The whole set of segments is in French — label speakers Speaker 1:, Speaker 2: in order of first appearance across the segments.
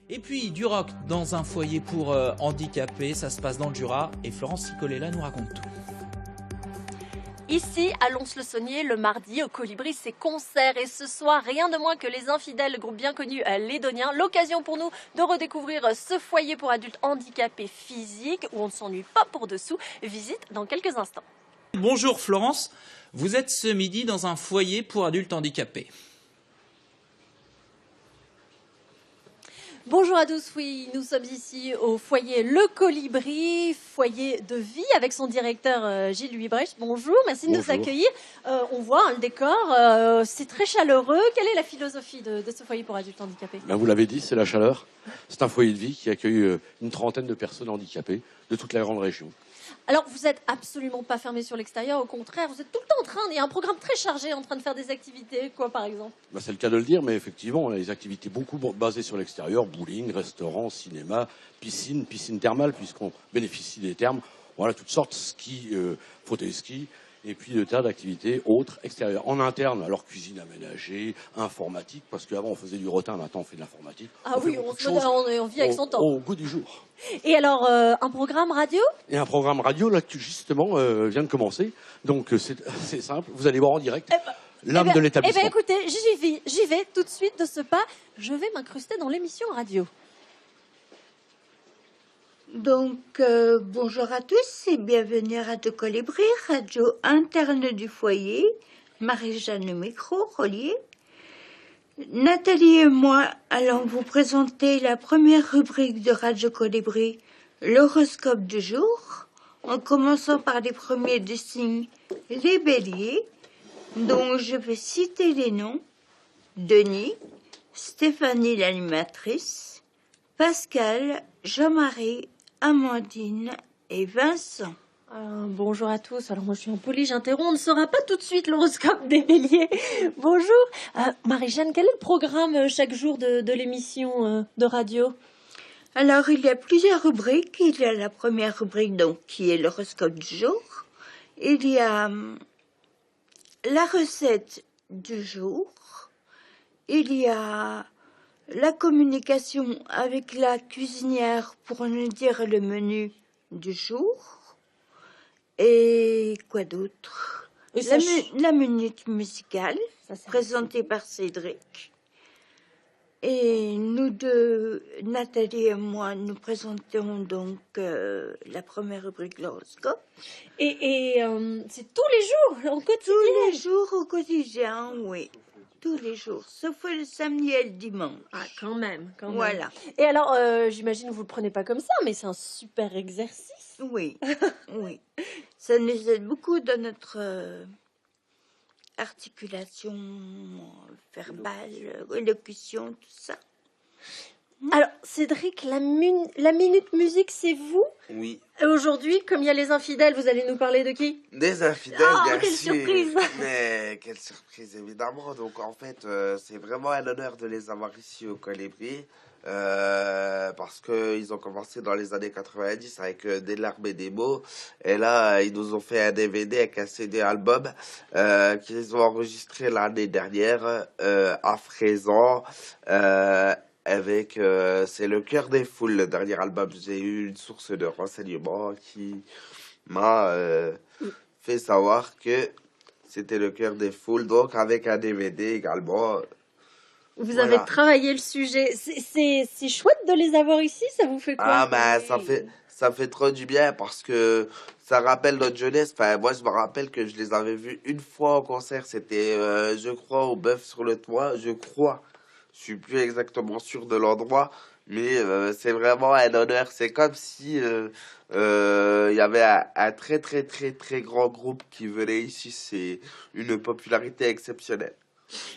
Speaker 1: Et puis du rock dans un foyer pour handicapés, ça se passe dans le Jura et Florence Sicolella nous raconte tout.
Speaker 2: Ici, à Lons-le-Saunier, le mardi, au Colibri, c'est concert. Et ce soir, rien de moins que Les Infidèles, groupe bien connu lédonien. L'occasion pour nous de redécouvrir ce foyer pour adultes handicapés physiques, où on ne s'ennuie pas pour dessous. Visite dans quelques instants.
Speaker 1: Bonjour Florence, vous êtes ce midi dans un foyer pour adultes handicapés.
Speaker 2: Bonjour à tous, oui, nous sommes ici au foyer Le Colibri, foyer de vie avec son directeur Gilles Huybrecht. Bonjour, merci de nous accueillir. On voit le décor, c'est très chaleureux. Quelle est la philosophie de ce foyer pour adultes handicapés?
Speaker 3: Vous l'avez dit, c'est la chaleur. C'est un foyer de vie qui accueille une trentaine de personnes handicapées de toute la grande région.
Speaker 2: Alors, vous n'êtes absolument pas fermé sur l'extérieur, au contraire, vous êtes tout le temps en train, il y a un programme très chargé en train de faire des activités, quoi par exemple?
Speaker 3: C'est le cas de le dire, mais effectivement, on a des activités beaucoup basées sur l'extérieur, bowling, restaurant, cinéma, piscine thermale, puisqu'on bénéficie des thermes, voilà, toutes sortes, ski, fauteuil ski, et puis de tas d'activités autres extérieures. En interne, alors cuisine aménagée, informatique, parce qu'avant on faisait du rotin, maintenant on fait de l'informatique.
Speaker 2: Ah oui, on vit avec son temps.
Speaker 3: Au goût du jour.
Speaker 2: Et alors, un programme radio?
Speaker 3: Et un programme radio, là, qui justement vient de commencer. Donc c'est simple, vous allez voir en direct l'âme de l'établissement.
Speaker 2: Eh bien écoutez, j'y vais tout de suite de ce pas. Je vais m'incruster dans l'émission radio.
Speaker 4: Donc, bonjour à tous et bienvenue à Radio Colibri, radio interne du foyer. Marie-Jeanne le micro, relié. Nathalie et moi allons vous présenter la première rubrique de Radio Colibri, l'horoscope du jour, en commençant par les premiers des signes, les béliers, dont je vais citer les noms: Denis, Stéphanie l'animatrice, Pascal, Jean-Marie, Amandine et Vincent.
Speaker 2: Bonjour à tous. Alors moi je suis impolie, j'interromps. On ne saura pas tout de suite l'horoscope des béliers. Bonjour. Marie-Jeanne, quel est le programme chaque jour de l'émission de radio?
Speaker 4: Alors il y a plusieurs rubriques. Il y a la première rubrique donc qui est l'horoscope du jour. Il y a la recette du jour. Il y a la communication avec la cuisinière pour nous dire le menu du jour. Et quoi d'autre? La minute musicale, présentée par Cédric. Et nous deux, Nathalie et moi, nous présentons donc la première rubrique de l'horoscope.
Speaker 2: Et c'est tous les jours, au quotidien?
Speaker 4: Tous les jours au quotidien, oui. Tous les jours, sauf le samedi et le dimanche.
Speaker 2: Ah, quand même.
Speaker 4: Voilà.
Speaker 2: Et alors, j'imagine que vous le prenez pas comme ça, mais c'est un super exercice.
Speaker 4: Oui, oui. Ça nous aide beaucoup dans notre articulation verbale, élocution, tout ça.
Speaker 2: Alors, Cédric, la minute musique, c'est vous?
Speaker 5: Oui.
Speaker 2: Et aujourd'hui, comme il y a les infidèles, vous allez nous parler de qui?
Speaker 5: Des infidèles, bien
Speaker 2: quelle
Speaker 5: sûr.
Speaker 2: surprise!
Speaker 5: Mais quelle surprise, évidemment. Donc, en fait, c'est vraiment un honneur de les avoir ici au Colibri. Parce qu'ils ont commencé dans les années 90 avec Des larmes et des mots. Et là, ils nous ont fait un DVD avec un CD album qu'ils ont enregistré l'année dernière à Fraisan. Avec c'est Le Cœur des Foules, le dernier album. J'ai eu une source de renseignement qui m'a fait savoir que c'était Le Cœur des Foules, donc avec un DVD également.
Speaker 2: Vous avez travaillé le sujet. C'est chouette de les avoir ici, ça vous fait quoi?
Speaker 5: Ah ben ça fait trop du bien parce que ça rappelle notre jeunesse. Enfin, moi je me rappelle que je les avais vus une fois en concert, c'était je crois au Bœuf sur le Toit, je crois. Je suis plus exactement sûr de l'endroit, mais c'est vraiment un honneur. C'est comme si il y avait un très très très très grand groupe qui venait ici. C'est une popularité exceptionnelle.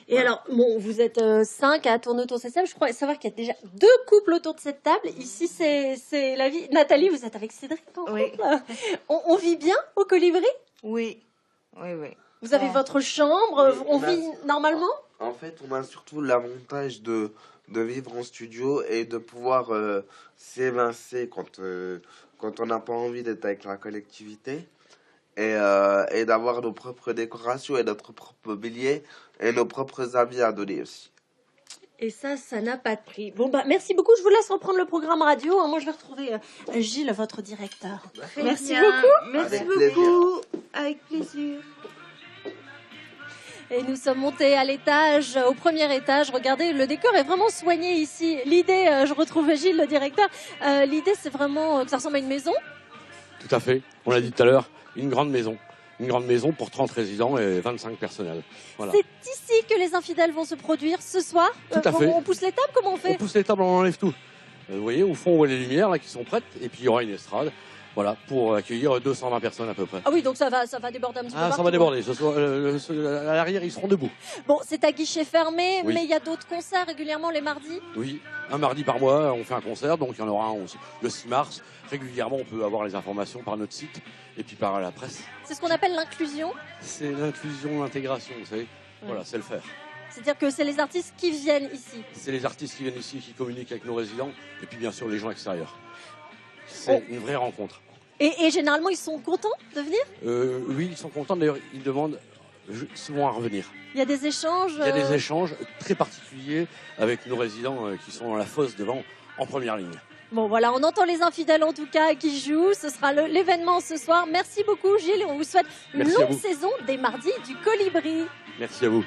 Speaker 2: Et alors, bon, vous êtes 5 à tourner autour de cette table. Je crois savoir qu'il y a déjà 2 couples autour de cette table. Ici, c'est la vie. Nathalie, vous êtes avec Cédric en couple. On vit bien au Colibri?
Speaker 4: Oui.
Speaker 2: Vous avez votre chambre, on vit normalement?
Speaker 5: En fait, on a surtout l'avantage de vivre en studio et de pouvoir s'évincer quand on n'a pas envie d'être avec la collectivité. Et d'avoir nos propres décorations et notre propre mobilier et nos propres avis à donner aussi.
Speaker 2: Et ça n'a pas de prix. Bon, bah, merci beaucoup. Je vous laisse reprendre le programme radio. Moi, je vais retrouver Gilles, votre directeur. Merci beaucoup.
Speaker 4: Merci
Speaker 5: Avec
Speaker 4: beaucoup. Avec plaisir.
Speaker 2: Et nous sommes montés à l'étage, au premier étage. Regardez, le décor est vraiment soigné ici. L'idée, je retrouve Gilles, le directeur. L'idée, c'est vraiment que ça ressemble à une maison.
Speaker 3: Tout à fait. On l'a dit tout à l'heure, une grande maison. Une grande maison pour 30 résidents et 25 personnels. Voilà.
Speaker 2: C'est ici que les infidèles vont se produire ce soir.
Speaker 3: Tout à fait.
Speaker 2: On pousse les tables, comment on fait?
Speaker 3: On pousse les tables, on enlève tout. Vous voyez, au fond, on voit les lumières là, qui sont prêtes. Et puis, il y aura une estrade. Voilà, pour accueillir 220 personnes à peu près.
Speaker 2: Ah oui, donc ça va déborder un petit peu
Speaker 3: Ah, ça
Speaker 2: partout,
Speaker 3: va déborder. À l'arrière, ils seront debout.
Speaker 2: Bon, c'est à guichet fermé,
Speaker 3: Oui.
Speaker 2: mais il y a d'autres concerts régulièrement les mardis.
Speaker 3: Oui, un mardi par mois, on fait un concert. Donc, il y en aura un le 6 mars. Régulièrement, on peut avoir les informations par notre site et puis par la presse.
Speaker 2: C'est ce qu'on appelle l'inclusion.
Speaker 3: C'est l'inclusion, l'intégration, vous savez. Voilà, c'est le faire.
Speaker 2: C'est-à-dire que c'est les artistes qui viennent ici.
Speaker 3: C'est les artistes qui viennent ici, qui communiquent avec nos résidents. Et puis, bien sûr, les gens extérieurs. C'est une vraie rencontre.
Speaker 2: Et généralement, ils sont contents de venir.
Speaker 3: Oui, ils sont contents. D'ailleurs, ils demandent souvent à revenir.
Speaker 2: Il y a des échanges.
Speaker 3: Il y a des échanges très particuliers avec nos résidents qui sont dans la fosse devant, en première ligne.
Speaker 2: Bon, voilà, on entend les infidèles en tout cas qui jouent. Ce sera l'événement ce soir. Merci beaucoup, Gilles. Et on vous souhaite une
Speaker 3: Merci à
Speaker 2: longue
Speaker 3: vous.
Speaker 2: saison des mardis du Colibri.
Speaker 3: Merci à vous.